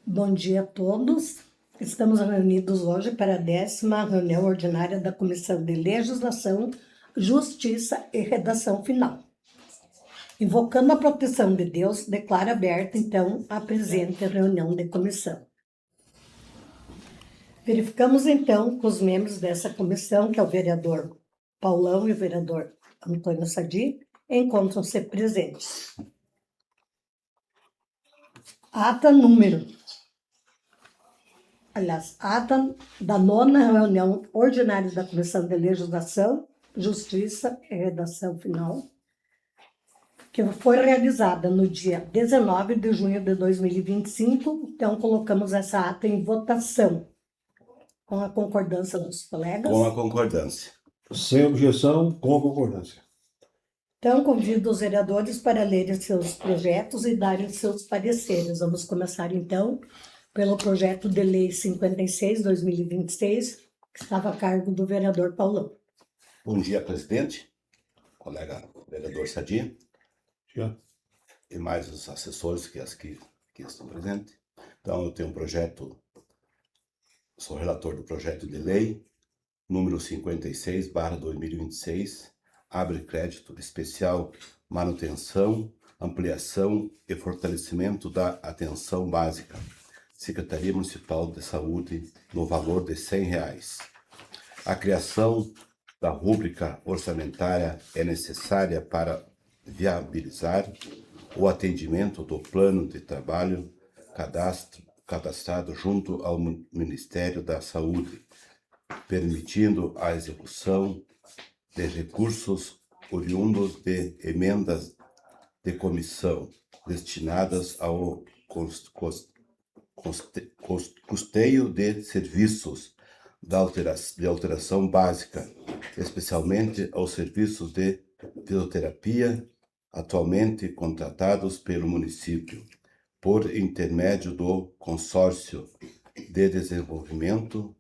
Bom dia a todos. Estamos reunidos hoje para a 10ª reunião ordinária da Comissão de Legislação, Justiça e Redação Final. Invocando a proteção de Deus, declaro aberta, então, a presente reunião de comissão. Verificamos, então, com os membros dessa comissão, que é o vereador Paulão e o vereador Antônio Sadi, encontram-se presentes. Ata da 9ª reunião ordinária da Comissão de Legislação, Justiça e Redação Final, que foi realizada no dia 19 de junho de 2025. Então, colocamos essa ata em votação. Com a concordância dos colegas? Com a concordância. Sem objeção, com a concordância. Então, convido os vereadores para lerem seus projetos e darem seus pareceres. Vamos começar, então, pelo projeto de lei 56/2026, que estava a cargo do vereador Paulão. Bom dia, presidente, colega vereador Sadi, Já. e mais os assessores que estão presentes. Então, eu tenho um projeto, sou relator do projeto de lei, número 56/2026, abre crédito especial, manutenção, ampliação e fortalecimento da atenção básica, Secretaria Municipal de Saúde, no valor de R$100. A criação da rúbrica orçamentária é necessária para viabilizar o atendimento do plano de trabalho cadastrado junto ao Ministério da Saúde, permitindo a execução de recursos oriundos de emendas de comissão destinadas ao custeio de serviços de alteração básica, especialmente aos serviços de fisioterapia atualmente contratados pelo município, por intermédio do Consórcio de Desenvolvimento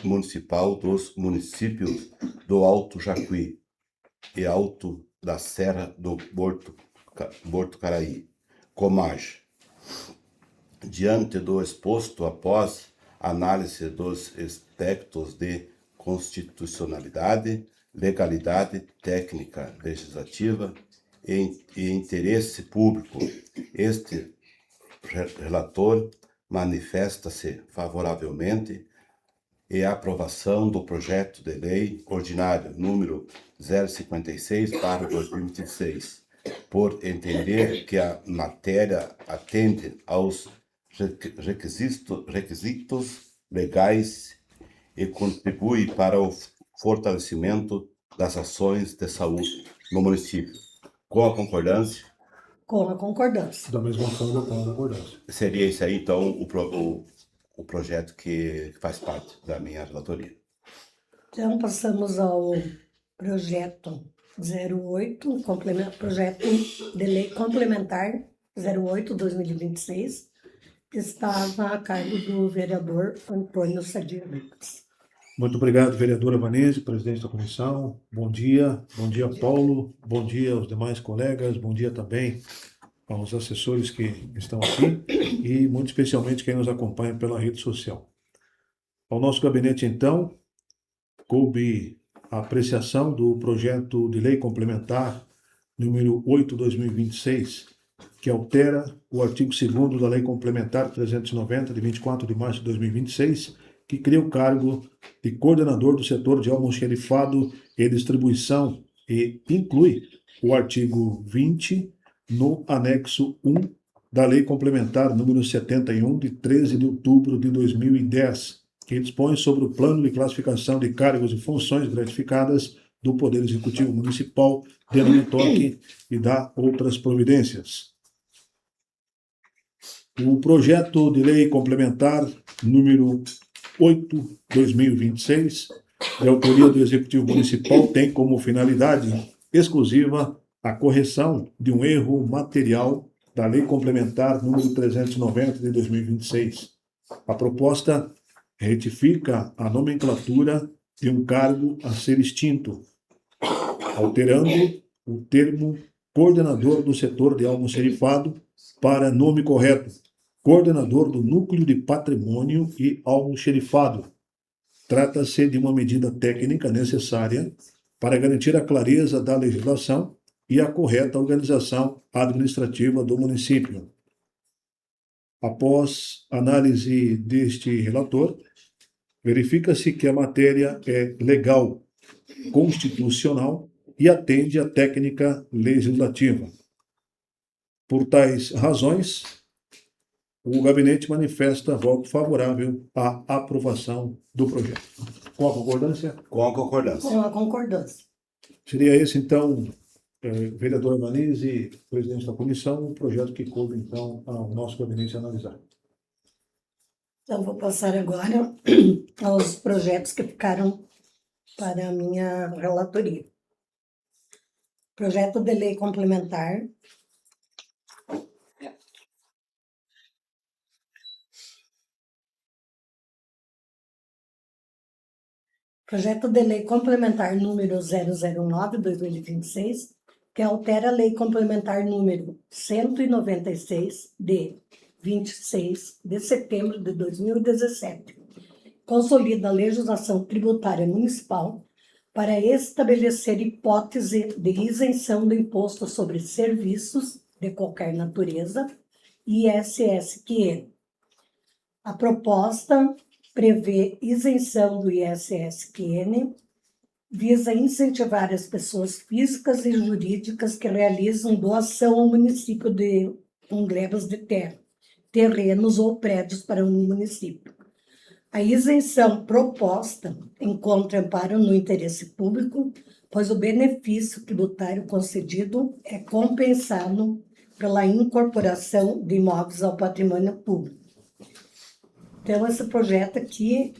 Municipal dos Municípios do Alto Jacuí e Alto da Serra do Botucaraí, Comage. Diante do exposto, após análise dos aspectos de constitucionalidade, legalidade técnica legislativa e interesse público, este relator manifesta-se favoravelmente e a aprovação do projeto de lei ordinário número 056/2026, por entender que a matéria atende aos requisitos legais e contribui para o fortalecimento das ações de saúde no município. Com a concordância? Com a concordância. Da mesma forma, com a concordância. Seria esse aí, então, o projeto que faz parte da minha relatoria. Então, passamos ao projeto 08, projeto de lei complementar 08/2026, que estava a cargo do vereador Antônio Sadi Lucas. Muito obrigado, vereadora Vanese, presidente da comissão. Bom dia, Paulo. Bom dia aos demais colegas. Bom dia também aos assessores que estão aqui e, muito especialmente, quem nos acompanha pela rede social. Ao nosso gabinete, então, coube a apreciação do projeto de lei complementar número 8/2026, que altera o artigo 2º da Lei Complementar 390, de 24 de março de 2026, que cria o cargo de coordenador do setor de almoxerifado e distribuição e inclui o artigo 20 no anexo 1 da Lei Complementar número 71, de 13 de outubro de 2010, que dispõe sobre o plano de classificação de cargos e funções gratificadas do Poder Executivo Municipal, dando toque e dá outras providências. O projeto de lei complementar número 8/2026, de autoria do Executivo Municipal, tem como finalidade exclusiva a correção de um erro material da Lei Complementar número 390 de 2026. A proposta retifica a nomenclatura de um cargo a ser extinto, alterando o termo coordenador do setor de almoxerifado para nome correto, coordenador do Núcleo de Patrimônio e Almoxerifado. Trata-se de uma medida técnica necessária para garantir a clareza da legislação e a correta organização administrativa do município. Após análise deste relator, verifica-se que a matéria é legal, constitucional e atende à técnica legislativa. Por tais razões, o gabinete manifesta voto favorável à aprovação do projeto. Com a concordância? Com a concordância. Com a concordância. Seria esse, então, vereador Manise, presidente da comissão, o projeto que coube, então, ao nosso gabinete analisar. Então, vou passar agora aos projetos que ficaram para a minha relatoria. Projeto de lei complementar. Projeto de lei complementar número 009/2026, que altera a lei complementar número 196 de 26 de setembro de 2017. Consolida a legislação tributária municipal para estabelecer hipótese de isenção do imposto sobre serviços de qualquer natureza, ISSQN. A proposta prevê isenção do ISSQN, visa incentivar as pessoas físicas e jurídicas que realizam doação ao município com glebas de terra, terrenos ou prédios para um município. A isenção proposta encontra amparo no interesse público, pois o benefício tributário concedido é compensado pela incorporação de imóveis ao patrimônio público. Então, esse projeto aqui,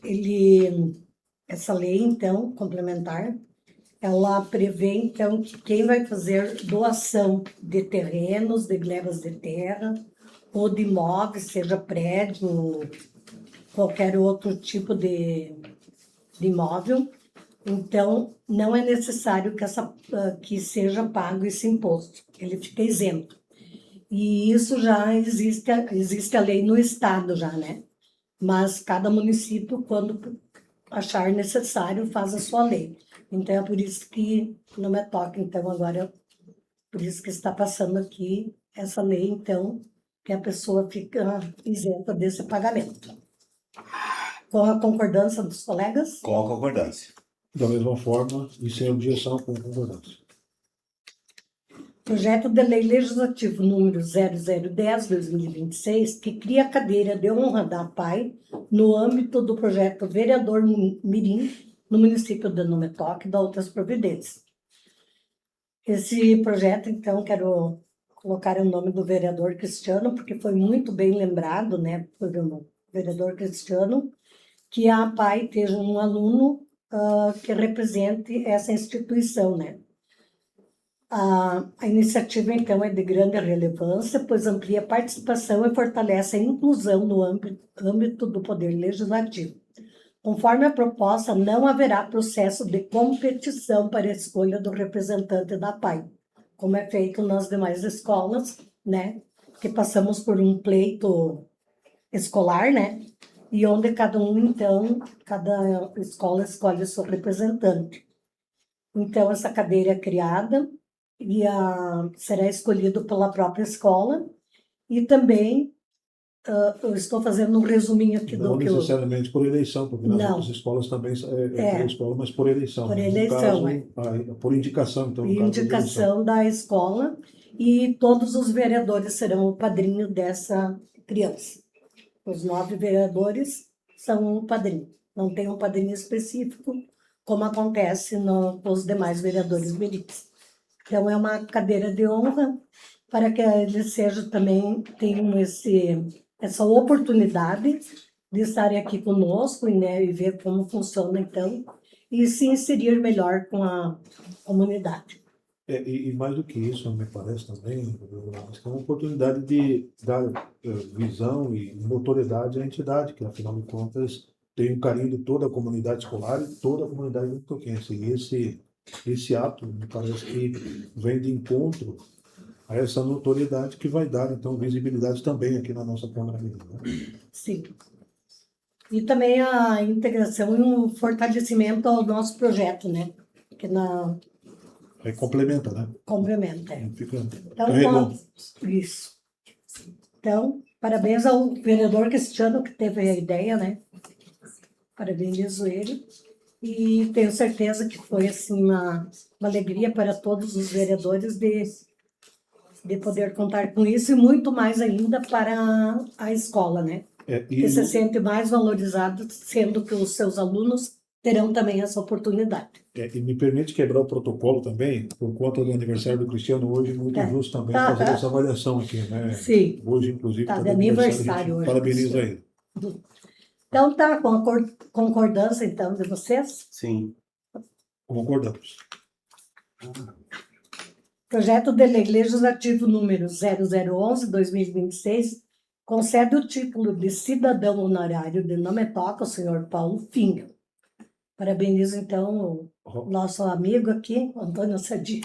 essa lei, então, complementar, ela prevê, então, que quem vai fazer doação de terrenos, de glebas de terra, ou de imóveis, seja prédio, qualquer outro tipo de imóvel, então, não é necessário que seja pago esse imposto, ele fica isento. E isso já existe a lei no estado já, né? Mas cada município, quando achar necessário, faz a sua lei. Então, é por isso que não me toca, então, agora, por isso que está passando aqui essa lei, então, que a pessoa fica isenta desse pagamento. Com a concordância dos colegas? Com a concordância. Da mesma forma, e sem objeção, com concordância. Projeto de Lei Legislativo número 0010/2026, que cria a cadeira de honra da APAI no âmbito do projeto Vereador Mirim, no município de Numetoque, da outras providências. Esse projeto, então, quero colocar o nome do vereador Cristiano, porque foi muito bem lembrado, né, por o vereador Cristiano, que a APAI esteja um aluno que represente essa instituição, né. A iniciativa, então, é de grande relevância, pois amplia a participação e fortalece a inclusão no âmbito do Poder Legislativo. Conforme a proposta, não haverá processo de competição para a escolha do representante da APAI, como é feito nas demais escolas, né, que passamos por um pleito escolar, né, e onde cada escola escolhe o seu representante. Então, essa cadeira é criada e será escolhido pela própria escola, e também eu estou fazendo um resuminho aqui Não do que eu... necessariamente por eleição, porque nas Não. outras escolas também é por escola, mas por eleição. Por No eleição, caso, por indicação, então. No caso, por indicação da escola, e todos os vereadores serão o padrinho dessa criança. Os 9 vereadores são um padrinho, não tem um padrinho específico, como acontece com os demais vereadores mirins. Então, é uma cadeira de honra para que eles tenham essa oportunidade de estarem aqui conosco, né, e ver como funciona, então, e se inserir melhor com a comunidade. E mais do que isso, me parece também, que é uma oportunidade de dar visão e notoriedade à entidade, que, afinal de contas, tem um carinho de toda a comunidade escolar e toda a comunidade numetoquense. E esse ato, me parece que vem de encontro a essa notoriedade que vai dar, então, visibilidade também aqui na nossa Câmara Mineira, né? Sim. E também a integração e o fortalecimento ao nosso projeto, né? Que Aí complementa, né? complementa. Fica Então, redondo. isso. Então, parabéns ao vereador Cristiano que teve a ideia, né? Parabenizo ele. E tenho certeza que foi assim uma alegria para todos os vereadores de poder contar com isso e muito mais ainda para a escola, né? Que se sente mais valorizado, sendo que os seus alunos terão também essa oportunidade. E me permite quebrar o protocolo também, por conta do aniversário do Cristiano hoje, muito justo também fazer essa avaliação aqui, né? Sim. Hoje, inclusive, Tá está de de aniversário, a aniversário gente hoje, parabeniza Cristiano. ele. Então tá, com a concordância então de vocês, Sim. Concordamos. projeto de lei legislativo número 0011/2026 concede o título de cidadão honorário de Nometoca ao senhor Paulo Finger. Parabenizo então o nosso amigo aqui, Antônio Sadi,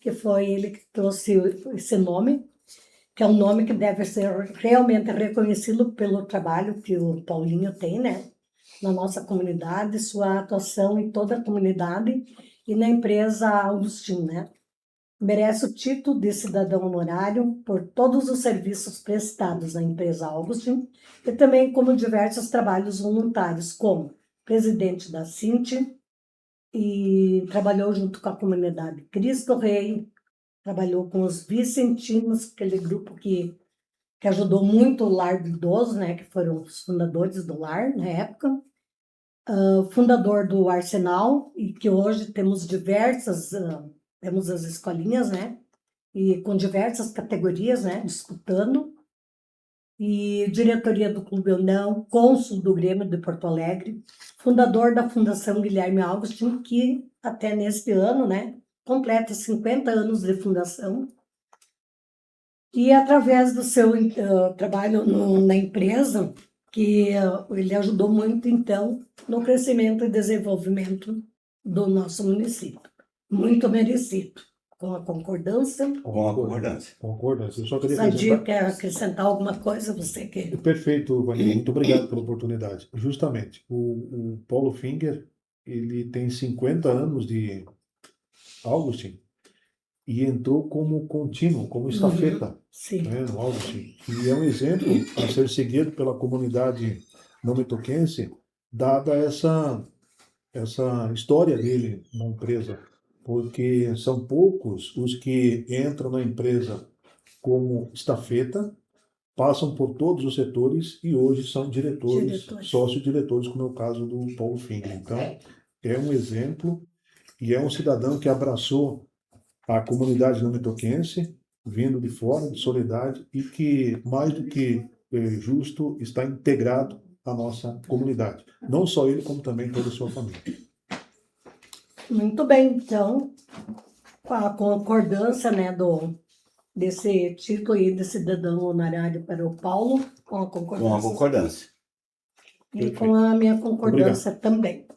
que foi ele que trouxe esse nome, que é um nome que deve ser realmente reconhecido pelo trabalho que o Paulinho tem, né? Na nossa comunidade, sua atuação em toda a comunidade e na empresa Augustin, né? Merece o título de cidadão honorário por todos os serviços prestados à empresa Augustin e também como diversos trabalhos voluntários, como presidente da Cinti e trabalhou junto com a comunidade Cristo Rei, trabalhou com os vicentinos, aquele grupo que ajudou muito o lar do idoso, né, que foram os fundadores do lar na época, fundador do Arsenal, e que hoje temos temos as escolinhas, né, e com diversas categorias, né, disputando, e diretoria do Clube União, cônsul do Grêmio de Porto Alegre, fundador da Fundação Guilherme Augustin, que até neste ano, né, completa 50 anos de fundação. E através do seu trabalho na empresa, que ele ajudou muito, então, no crescimento e desenvolvimento do nosso município. Muito merecido. Com a concordância. Com a concordância. Concordância. Eu só queria Sadia, acrescentar. quer acrescentar alguma coisa? Você quer? Perfeito, Vanilla. Muito obrigado pela oportunidade. Justamente, o Paulo Finger, ele tem 50 anos de Augustin e entrou como contínuo, como estafeta, Sim. né, no Augustin. E é um exemplo a ser seguido pela comunidade nometoquense, dada essa história dele na empresa, porque são poucos os que entram na empresa como estafeta, passam por todos os setores e hoje são diretores. Sócio-diretores, como é o caso do Paulo Finger. Então, é um exemplo e é um cidadão que abraçou a comunidade nometoquense, vindo de fora, de Soledade, e que, mais do que justo, está integrado à nossa comunidade. Não só ele, como também toda a sua família. Muito bem, então, com a concordância, né, desse título aí de cidadão honorário para o Paulo, com a concordância. Com a concordância. E com a minha concordância também.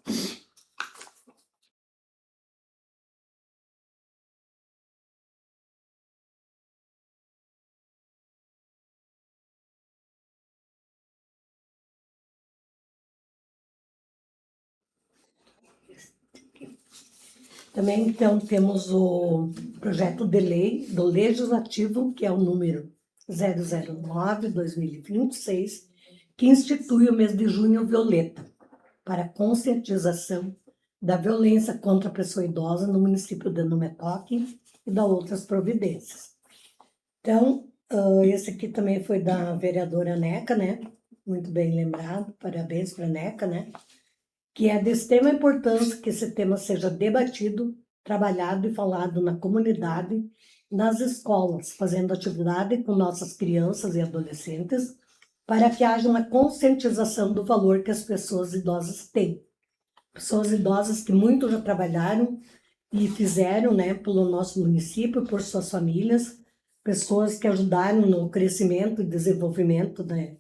Também, então, temos o projeto de lei do Legislativo, que é o número 009/2026, que institui o mês de junho violeta para conscientização da violência contra a pessoa idosa no município de Nometoque e da outras providências. Então, esse aqui também foi da vereadora Neca, né? Muito bem lembrado, parabéns para a Neca, né? Que é de extrema importância que esse tema seja debatido, trabalhado e falado na comunidade, nas escolas, fazendo atividade com nossas crianças e adolescentes, para que haja uma conscientização do valor que as pessoas idosas têm. Pessoas idosas que muito já trabalharam e fizeram, né, pelo nosso município, por suas famílias, pessoas que ajudaram no crescimento e desenvolvimento, né,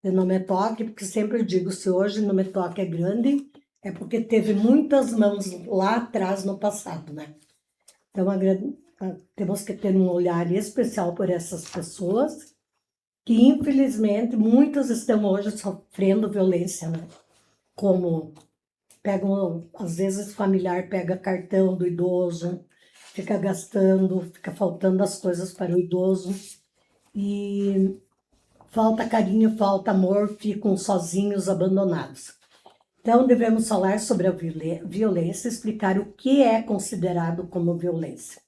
de Nometoque, porque sempre eu digo, se hoje Nometoque é grande, é porque teve muitas mãos lá atrás no passado, né? Então, temos que ter um olhar especial por essas pessoas que, infelizmente, muitas estão hoje sofrendo violência, né? Como pegam, às vezes, o familiar pega cartão do idoso, fica gastando, fica faltando as coisas para o idoso e falta carinho, falta amor, ficam sozinhos, abandonados. Então, devemos falar sobre a violência, explicar o que é considerado como violência.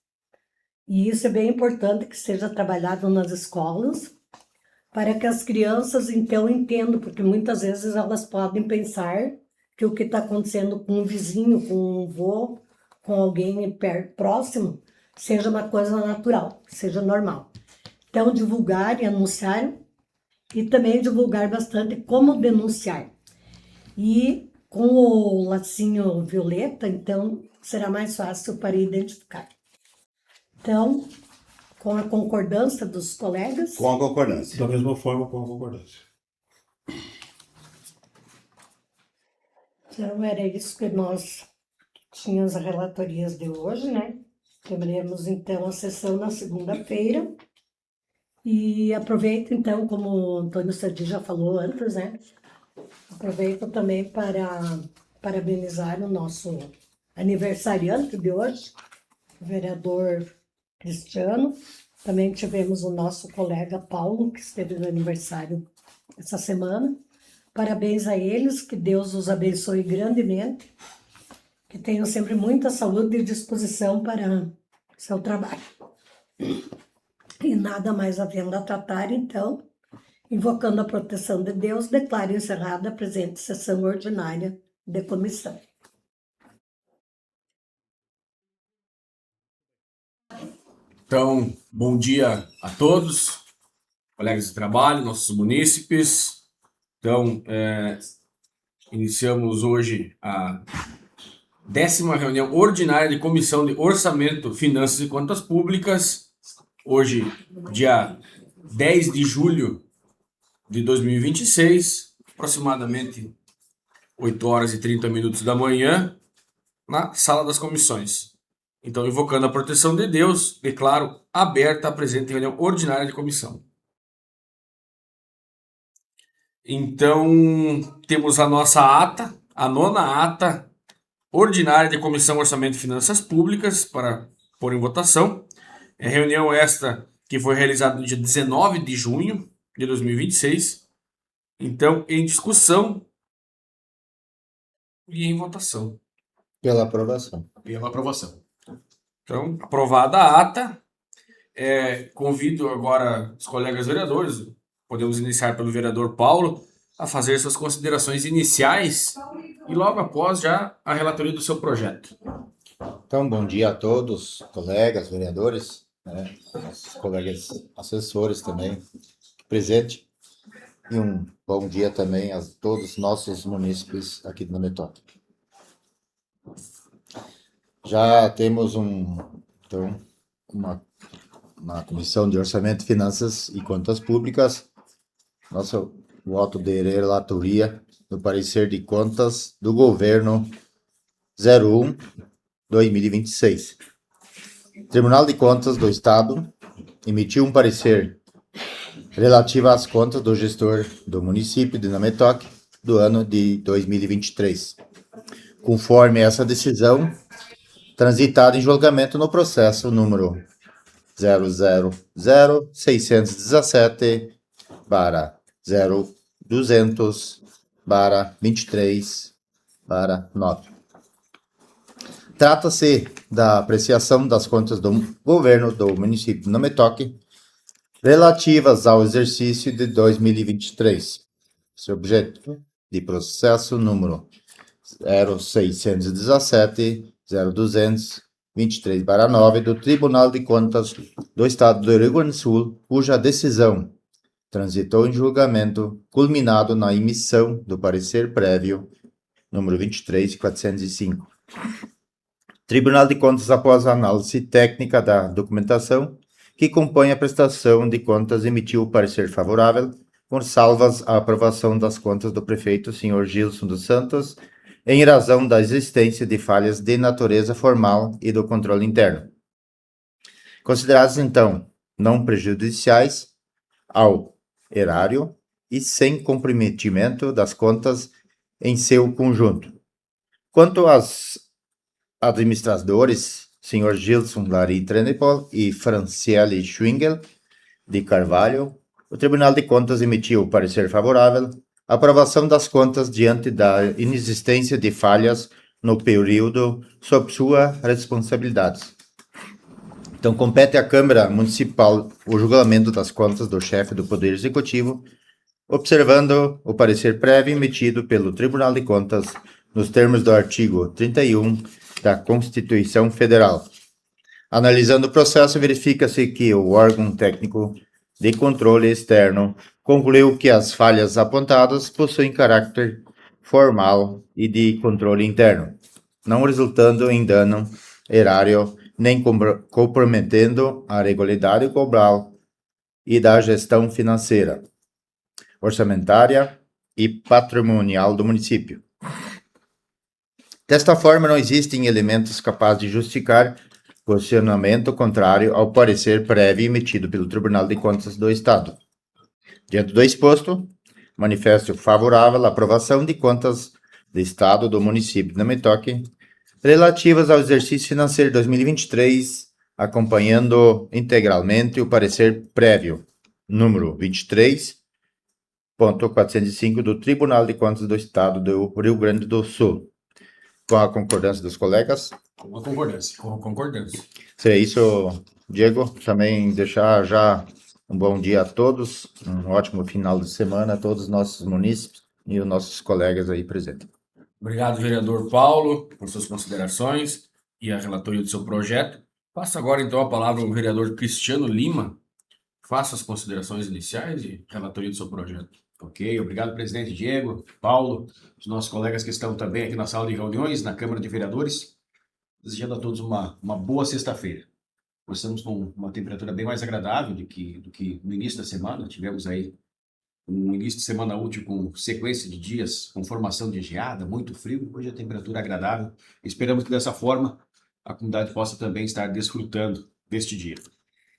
E isso é bem importante que seja trabalhado nas escolas, para que as crianças, então, entendam, porque muitas vezes elas podem pensar que o que está acontecendo com um vizinho, com um avô, com alguém próximo, seja uma coisa natural, seja normal. Então, divulgar e anunciar, e também divulgar bastante como denunciar. E com o lacinho violeta, então, será mais fácil para identificar. Então, com a concordância dos colegas. Com a concordância. Da mesma forma, com a concordância. Então, era isso que nós tínhamos as relatorias de hoje, né? Teremos, então, a sessão na segunda-feira. E aproveito, então, como o Antônio Sadi já falou antes, né? Aproveito também para parabenizar o nosso aniversariante de hoje, o vereador Cristiano. Também tivemos o nosso colega Paulo, que esteve no aniversário essa semana. Parabéns a eles, que Deus os abençoe grandemente, que tenham sempre muita saúde e disposição para seu trabalho. E nada mais havendo a tratar, então, invocando a proteção de Deus, declaro encerrada a presente sessão ordinária de comissão. Então, bom dia a todos, colegas de trabalho, nossos munícipes. Então, iniciamos hoje a 10ª reunião ordinária de Comissão de Orçamento, Finanças e Contas Públicas. Hoje, dia 10 de julho de 2026, aproximadamente 8h30 da manhã, na Sala das Comissões. Então, invocando a proteção de Deus, declaro aberta a presente reunião ordinária de comissão. Então, temos a nossa ata, a 9ª ata ordinária de Comissão Orçamento e Finanças Públicas, para pôr em votação. É reunião esta que foi realizada no dia 19 de junho de 2026. Então, em discussão e em votação. Pela aprovação. Pela aprovação. Então, aprovada a ata, convido agora os colegas vereadores, podemos iniciar pelo vereador Paulo, a fazer suas considerações iniciais e logo após já a relatoria do seu projeto. Então, bom dia a todos, colegas, vereadores, né, nossos colegas assessores também presentes, e um bom dia também a todos os nossos munícipes aqui do Nametoque. Já temos uma Comissão de Orçamento, Finanças e Contas Públicas, nosso voto de relatoria do parecer de contas do governo 01/2026. Tribunal de Contas do Estado emitiu um parecer relativo às contas do gestor do município de Nametoque do ano de 2023. Conforme essa decisão, transitada em julgamento no processo número 000-617/0200/23/9. Trata-se da apreciação das contas do governo do município de Nametoque relativas ao exercício de 2023. Esse objeto de processo número 0617/0200/23/9 do Tribunal de Contas do Estado do Rio Grande do Sul, cuja decisão transitou em julgamento, culminado na emissão do parecer prévio número 23.405. Tribunal de Contas, após a análise técnica da documentação que compõe a prestação de contas, emitiu o parecer favorável, com salvas à aprovação das contas do prefeito, senhor Gilson dos Santos, em razão da existência de falhas de natureza formal e do controle interno. consideradas então não prejudiciais ao erário e sem comprometimento das contas em seu conjunto. Quanto aos administradores, Sr. Gilson Lari Trenepol e Franciele Schwingel de Carvalho, o Tribunal de Contas emitiu parecer favorável à aprovação das contas diante da inexistência de falhas no período sob sua responsabilidade. Então, compete à Câmara Municipal o julgamento das contas do chefe do Poder Executivo, observando o parecer prévio emitido pelo Tribunal de Contas nos termos do artigo 31 da Constituição Federal. Analisando o processo, verifica-se que o órgão técnico de controle externo concluiu que as falhas apontadas possuem caráter formal e de controle interno, não resultando em dano erário nem comprometendo a regularidade global e da gestão financeira, orçamentária e patrimonial do município. Desta forma, não existem elementos capazes de justificar posicionamento contrário ao parecer prévio emitido pelo Tribunal de Contas do Estado. Diante do exposto, manifesto favorável à aprovação de contas do Estado do município de Nametoque relativas ao exercício financeiro 2023, acompanhando integralmente o parecer prévio, número 23.405 do Tribunal de Contas do Estado do Rio Grande do Sul. Com a concordância dos colegas? Com a concordância. Com a concordância. Seria isso, Diego. Também deixar já um bom dia a todos, um ótimo final de semana a todos os nossos munícipes e os nossos colegas aí presentes. Obrigado, vereador Paulo, por suas considerações e a relatoria do seu projeto. Passo agora, então, a palavra ao vereador Cristiano Lima. Faça as considerações iniciais e relatoria do seu projeto. Ok, obrigado, presidente Diego, Paulo, os nossos colegas que estão também aqui na sala de reuniões, na Câmara de Vereadores. Desejando a todos uma boa sexta-feira. Nós estamos com uma temperatura bem mais agradável do que no início da semana. Tivemos aí um início de semana útil com sequência de dias com formação de geada, muito frio. Hoje a temperatura é agradável. Esperamos que dessa forma a comunidade possa também estar desfrutando deste dia.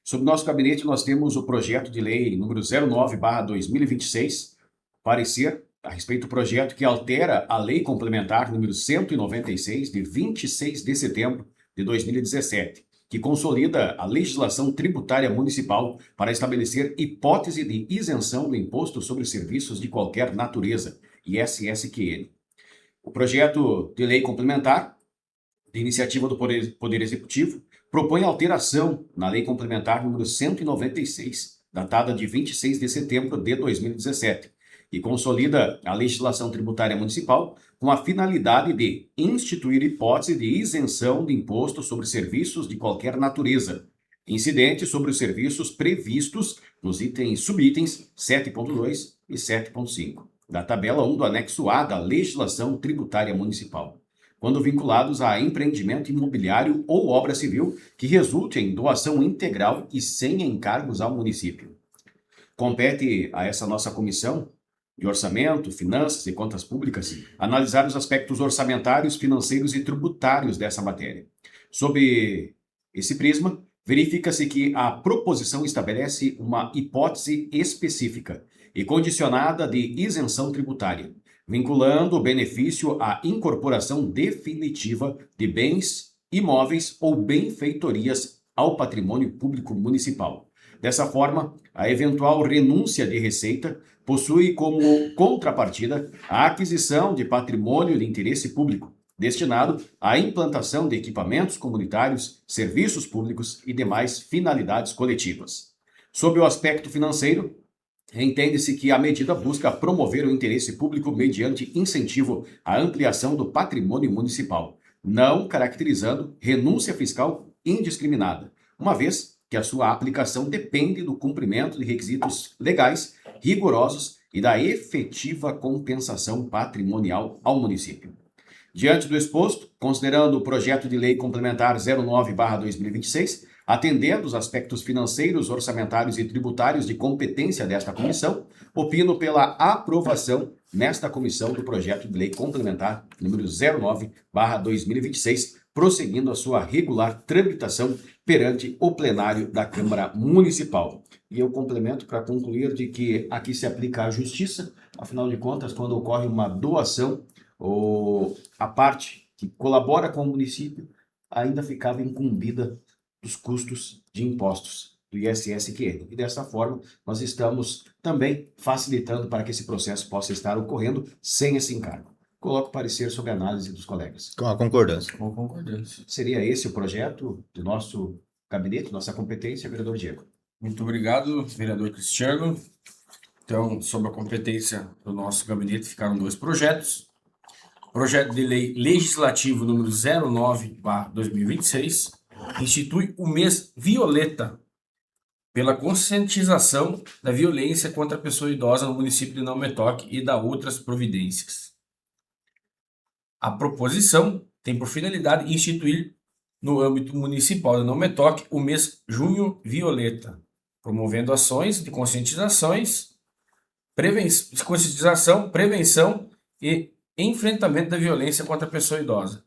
Sob nosso gabinete nós temos o projeto de lei número 09/2026, parecer a respeito do projeto que altera a lei complementar número 196 de 26 de setembro de 2017, que consolida a legislação tributária municipal para estabelecer hipótese de isenção do Imposto sobre Serviços de Qualquer Natureza, ISSQN. O projeto de lei complementar, de iniciativa do Poder Executivo, propõe alteração na lei complementar número 196, datada de 26 de setembro de 2017, e consolida a legislação tributária municipal com a finalidade de instituir hipótese de isenção de imposto sobre serviços de qualquer natureza, incidente sobre os serviços previstos nos subitens 7.2 e 7.5 da tabela 1 do anexo A da legislação tributária municipal, quando vinculados a empreendimento imobiliário ou obra civil que resulte em doação integral e sem encargos ao município. Compete a essa nossa comissão de Orçamento, Finanças e Contas Públicas analisar os aspectos orçamentários, financeiros e tributários dessa matéria. Sob esse prisma, verifica-se que a proposição estabelece uma hipótese específica e condicionada de isenção tributária, vinculando o benefício à incorporação definitiva de bens imóveis ou benfeitorias ao patrimônio público municipal. Dessa forma, a eventual renúncia de receita possui como contrapartida a aquisição de patrimônio de interesse público, destinado à implantação de equipamentos comunitários, serviços públicos e demais finalidades coletivas. Sob o aspecto financeiro, entende-se que a medida busca promover o interesse público mediante incentivo à ampliação do patrimônio municipal, não caracterizando renúncia fiscal indiscriminada, uma vez que a sua aplicação depende do cumprimento de requisitos legais rigorosos e da efetiva compensação patrimonial ao município. Diante do exposto, considerando o projeto de lei complementar 09/2026, atendendo os aspectos financeiros, orçamentários e tributários de competência desta comissão, opino pela aprovação nesta comissão do projeto de lei complementar número 09/2026, prosseguindo a sua regular tramitação perante o plenário da Câmara Municipal. E eu complemento para concluir de que aqui se aplica a justiça, afinal de contas, quando ocorre uma doação, a parte que colabora com o município ainda ficava incumbida dos custos de impostos do ISS-QN. E dessa forma, nós estamos também facilitando para que esse processo possa estar ocorrendo sem esse encargo. Coloco o parecer sobre a análise dos colegas. Com a concordância. Com concordância. Seria esse o projeto do nosso gabinete, nossa competência, vereador Diego? Muito obrigado, vereador Cristiano. Então, sob a competência do nosso gabinete, ficaram 2 projetos. Projeto de lei legislativo número 09/2026 institui o mês Violeta pela conscientização da violência contra a pessoa idosa no município de Não Metoque e da outras providências. A proposição tem por finalidade instituir no âmbito municipal de Não Metoque o mês Junho Violeta, promovendo ações de conscientização, prevenção e enfrentamento da violência contra a pessoa idosa.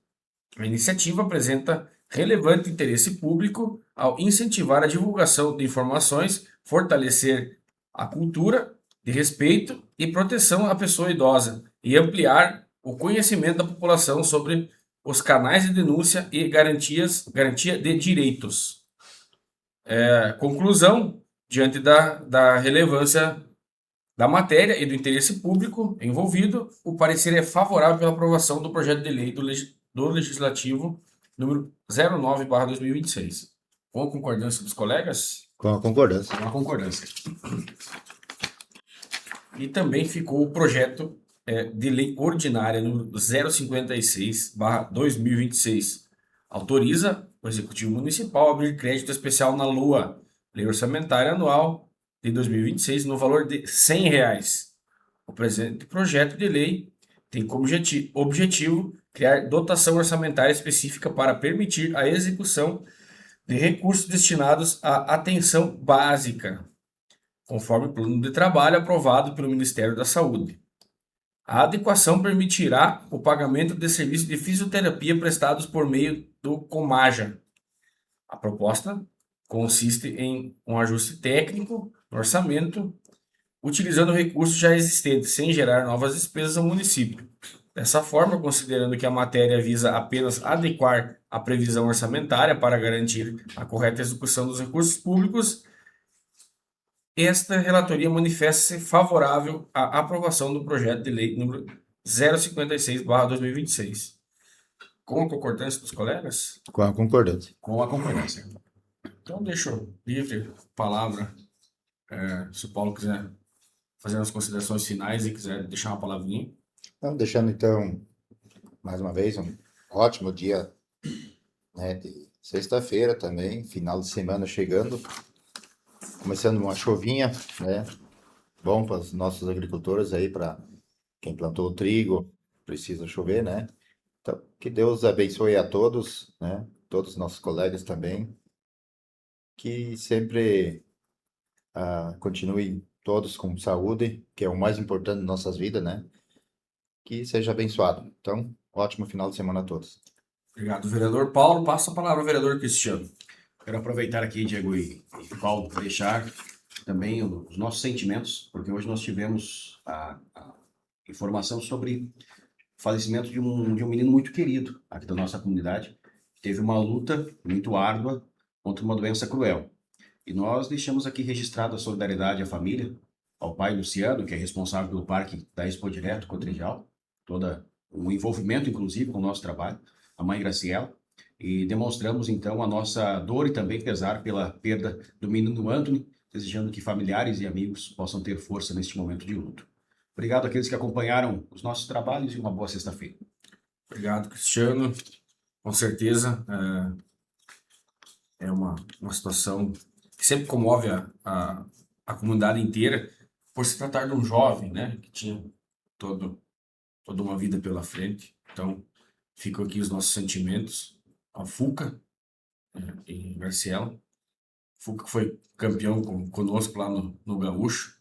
A iniciativa apresenta relevante interesse público ao incentivar a divulgação de informações, fortalecer a cultura de respeito e proteção à pessoa idosa e ampliar o conhecimento da população sobre os canais de denúncia e garantia de direitos. Conclusão, diante da relevância da matéria e do interesse público envolvido, o parecer é favorável pela aprovação do projeto de lei do Legislativo número 09/2026. Com a concordância dos colegas? Com a concordância. Com a concordância. E também ficou o projeto de lei ordinária número 056/2026. Autoriza o Executivo Municipal a abrir crédito especial na LOA, Lei Orçamentária Anual de 2026, no valor de R$100. O presente projeto de lei tem como objetivo criar dotação orçamentária específica para permitir a execução de recursos destinados à atenção básica, conforme o plano de trabalho aprovado pelo Ministério da Saúde. A adequação permitirá o pagamento de serviços de fisioterapia prestados por meio do Comaja. A proposta consiste em um ajuste técnico no orçamento, utilizando recursos já existentes, sem gerar novas despesas ao município. Dessa forma, considerando que a matéria visa apenas adequar a previsão orçamentária para garantir a correta execução dos recursos públicos, esta relatoria manifesta-se favorável à aprovação do projeto de lei número 056/2026. Com a concordância dos colegas? Com a concordância. Com a concordância. Então, deixo livre a palavra, se o Paulo quiser fazer as considerações finais e quiser deixar uma palavrinha. Então, deixando então, mais uma vez, um ótimo dia, né, de sexta-feira também, final de semana chegando, começando uma chuvinha, né, bom para os nossos agricultores aí, para quem plantou o trigo, precisa chover, né, então que Deus abençoe a todos, né, todos os nossos colegas também, que sempre continuem todos com saúde, que é o mais importante em nossas vidas, né, que seja abençoado. Então, ótimo final de semana a todos. Obrigado, vereador Paulo. Passa a palavra ao vereador Cristiano. Quero aproveitar aqui, Diego e Paulo, para deixar também os nossos sentimentos, porque hoje nós tivemos a informação sobre o falecimento de um menino muito querido aqui da nossa comunidade, que teve uma luta muito árdua contra uma doença cruel. E nós deixamos aqui registrado a solidariedade à família, ao pai Luciano, que é responsável pelo parque da Expo Direto Cotrijal, todo o envolvimento, inclusive, com o nosso trabalho, a mãe Graciela, e demonstramos, então, a nossa dor e também pesar pela perda do menino Anthony, desejando que familiares e amigos possam ter força neste momento de luto. Obrigado àqueles que acompanharam os nossos trabalhos e uma boa sexta-feira. Obrigado, Cristiano. Com certeza, é uma situação que sempre comove a comunidade inteira, por se tratar de um jovem, né, que tinha toda uma vida pela frente. Então, ficam aqui os nossos sentimentos ao Fuca e Marcelo. Fuca que foi campeão conosco lá no Gaúcho,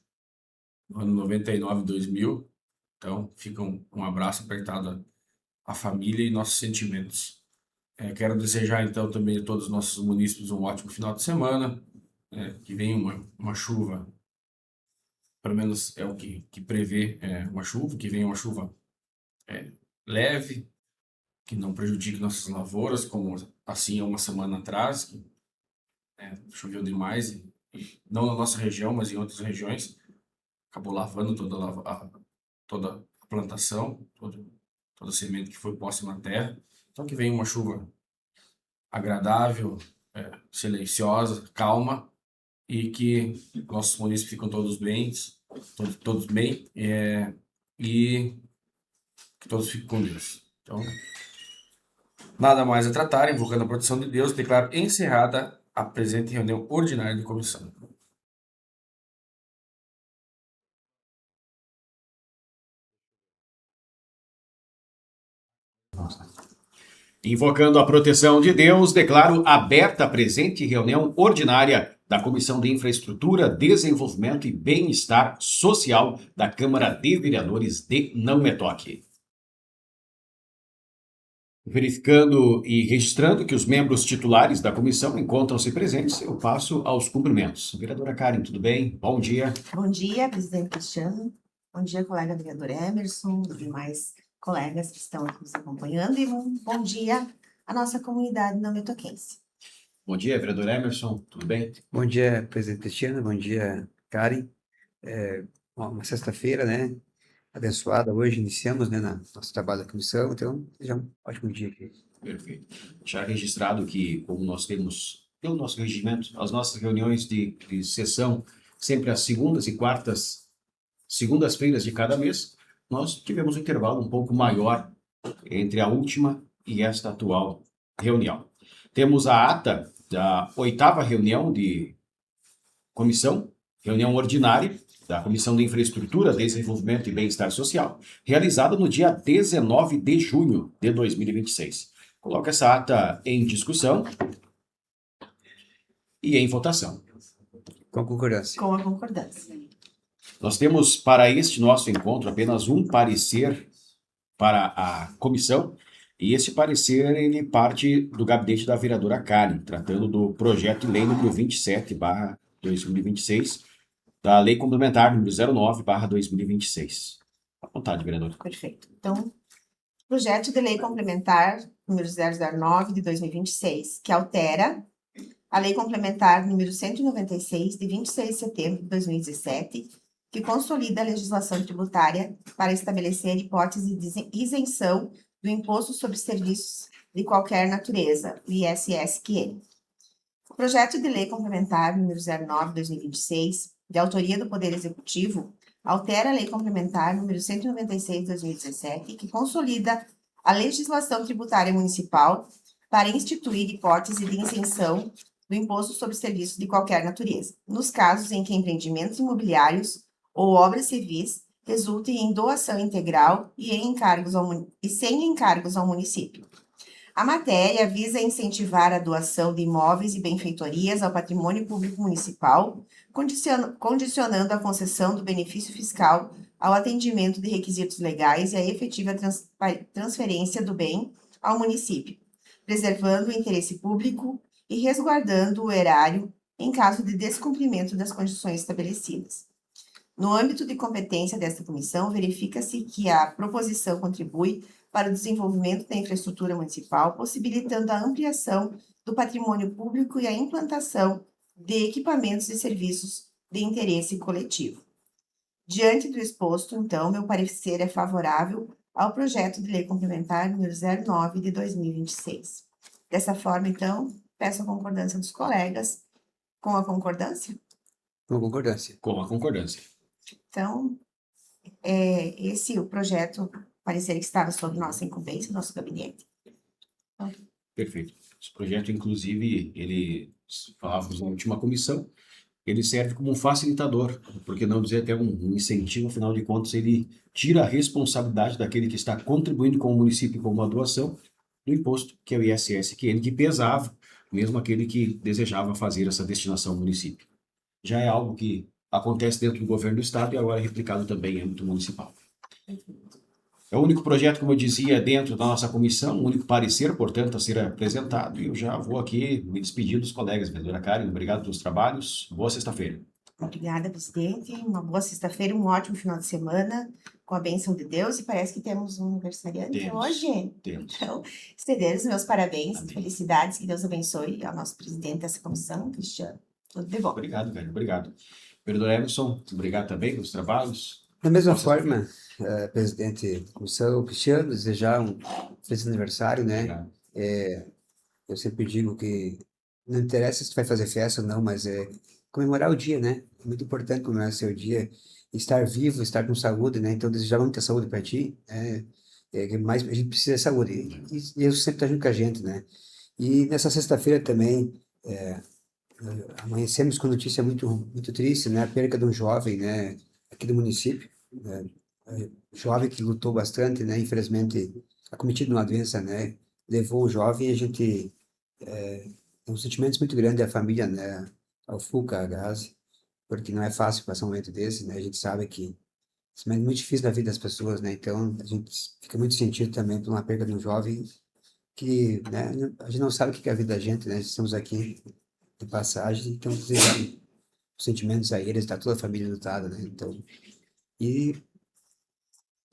no ano 99 e 2000. Então, fica um abraço apertado à família e nossos sentimentos Quero desejar, então, também a todos os nossos munícipes um ótimo final de semana, que venha uma chuva, pelo menos é o que prevê uma chuva, que venha uma chuva leve, que não prejudique nossas lavouras, como assim há uma semana atrás, que choveu demais, e não na nossa região, mas em outras regiões, acabou lavando toda a plantação, toda a semente que foi posta na terra. Então que venha uma chuva agradável, silenciosa, calma, e que nossos munícipes ficam todos bem, todos bem, e que todos fiquem com Deus. Então, nada mais a tratar, invocando a proteção de Deus, declaro encerrada a presente reunião ordinária de comissão. Invocando a proteção de Deus, declaro aberta a presente reunião ordinária da Comissão de Infraestrutura, Desenvolvimento e Bem-Estar Social da Câmara de Vereadores de Não Me Toque. Verificando e registrando que os membros titulares da comissão encontram-se presentes, eu passo aos cumprimentos. Vereadora Karen, tudo bem? Bom dia. Bom dia, presidente Cristiano. Bom dia, colega vereador Emerson, e demais colegas que estão aqui nos acompanhando. E um bom dia à nossa comunidade não metoquense. Bom dia, vereador Emerson, tudo bem? Bom dia, presidente Cristiano. Bom dia, Karen. Uma sexta-feira, né? Abençoada. Hoje iniciamos, né, nosso trabalho da comissão. Então, seja um ótimo dia aqui. Perfeito. Já registrado que, como nós temos, pelo nosso regimento, as nossas reuniões de sessão, sempre às segundas e segundas-feiras de cada mês, nós tivemos um intervalo um pouco maior entre a última e esta atual reunião. Temos a ata da 8ª reunião de comissão, reunião ordinária da Comissão de Infraestrutura, Desenvolvimento e Bem-Estar Social, realizada no dia 19 de junho de 2026. Coloco essa ata em discussão e em votação. Com concordância. Com a concordância. Nós temos para este nosso encontro apenas um parecer para a comissão, e esse parecer ele parte do gabinete da vereadora Karen, tratando do projeto de lei número 27/2026, da Lei Complementar número 09/2026. À vontade, vereador. Perfeito. Então, projeto de lei complementar número 009 de 2026, que altera a Lei Complementar número 196 de 26 de setembro de 2017, que consolida a legislação tributária para estabelecer hipótese de isenção do Imposto sobre Serviços de qualquer natureza, o ISS-QN. O projeto de lei complementar número 09/2026, de autoria do Poder Executivo, altera a Lei Complementar número 196 de 2017, que consolida a legislação tributária municipal para instituir hipótese de isenção do Imposto sobre Serviços de qualquer natureza, nos casos em que empreendimentos imobiliários ou obras civis resultem em doação integral e sem encargos ao município. A matéria visa incentivar a doação de imóveis e benfeitorias ao patrimônio público municipal, condicionando a concessão do benefício fiscal ao atendimento de requisitos legais e à efetiva transferência do bem ao município, preservando o interesse público e resguardando o erário em caso de descumprimento das condições estabelecidas. No âmbito de competência desta comissão, verifica-se que a proposição contribui para o desenvolvimento da infraestrutura municipal, possibilitando a ampliação do patrimônio público e a implantação de equipamentos e serviços de interesse coletivo. Diante do exposto, então, meu parecer é favorável ao projeto de lei complementar número 09 de 2026. Dessa forma, então, peço a concordância dos colegas. Com a concordância? Com concordância. Com a concordância. Então, o projeto, parecer que estava sob nossa incumbência, nosso gabinete. Perfeito. Esse projeto, inclusive, ele, falávamos na última comissão, ele serve como um facilitador, por que não dizer até um incentivo, afinal de contas, ele tira a responsabilidade daquele que está contribuindo com o município com uma doação do imposto, que é o ISS-QN, que pesava, mesmo aquele que desejava fazer essa destinação ao município. Já é algo que acontece dentro do governo do estado e agora é replicado também em âmbito municipal. É o único projeto, como eu dizia, dentro da nossa comissão, o único parecer, portanto, a ser apresentado. E eu já vou aqui me despedir dos colegas. Vereadora Karen, obrigado pelos trabalhos. Boa sexta-feira. Obrigada, presidente. Uma boa sexta-feira, um ótimo final de semana, com a bênção de Deus. E parece que temos um aniversariante Temos. hoje. Temos. Então, estender os meus parabéns, Amém. felicidades, que Deus abençoe ao nosso presidente dessa comissão, Cristiano. Tudo de bom. Obrigado, velho. Obrigado. Vereador Emerson, obrigado também pelos trabalhos. Da mesma forma, presidente da comissão, Cristiano, desejar um feliz aniversário, né? Obrigado. Eu sempre digo que não interessa se tu vai fazer festa ou não, mas é comemorar o dia, né? É muito importante comemorar seu dia, estar vivo, estar com saúde, né? Então, desejar muita saúde para ti, né? Que mais a gente precisa de saúde. E Deus sempre está junto com a gente, né? E nessa sexta-feira também, amanhecemos com notícia muito triste, né? A perda de um jovem, né? Aqui do município, né? Jovem que lutou bastante, né? Infelizmente, acometido de uma doença, né? Levou o jovem e a gente tem um sentimento muito grande da família, né? Ao Fuca, a Grazi, porque não é fácil passar um momento desse, né? A gente sabe que isso é muito difícil na vida das pessoas, né? Então, a gente fica muito sentido também por uma perda de um jovem que, né? A gente não sabe o que é a vida da gente, né? Estamos aqui de passagem, então desejando os sentimentos a eles, tá toda a família lutada, né? Então, e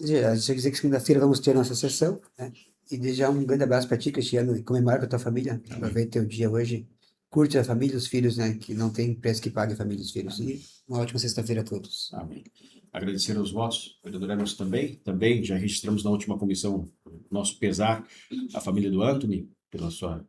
deixa eu dizer que segunda-feira vamos ter nossa sessão, né? E desejar um grande abraço para ti, Cristiano, e comemorar com a tua família. Aproveita teu dia hoje, curte a família, os filhos, né? Que não tem preço que pague a família e os filhos. E uma ótima sexta-feira a todos. Amém. Agradecer aos votos, vereador Emerson também já registramos na última comissão nosso pesar à família do Anthony pela sua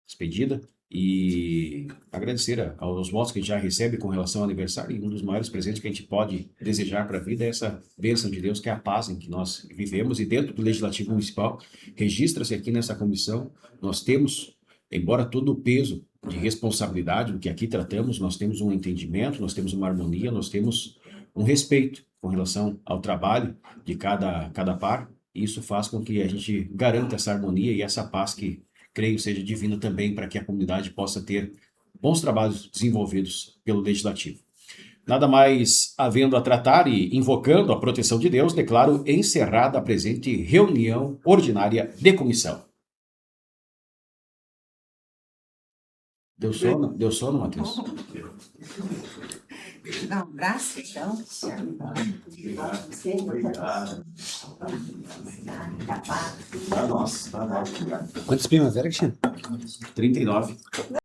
despedida e agradecer aos votos que a gente já recebe com relação ao aniversário e um dos maiores presentes que a gente pode desejar para a vida é essa bênção de Deus que é a paz em que nós vivemos e dentro do Legislativo Municipal registra-se aqui nessa comissão, nós temos, embora todo o peso de responsabilidade do que aqui tratamos, nós temos um entendimento, nós temos uma harmonia, nós temos um respeito com relação ao trabalho de cada par, e isso faz com que a gente garanta essa harmonia e essa paz que, creio, seja divina também para que a comunidade possa ter bons trabalhos desenvolvidos pelo Legislativo. Nada mais havendo a tratar e invocando a proteção de Deus, declaro encerrada a presente reunião ordinária de comissão. Deu sono, Matheus? Dá um abraço, então. Tá nossa. Quantas primaveras, Cristiano? 39.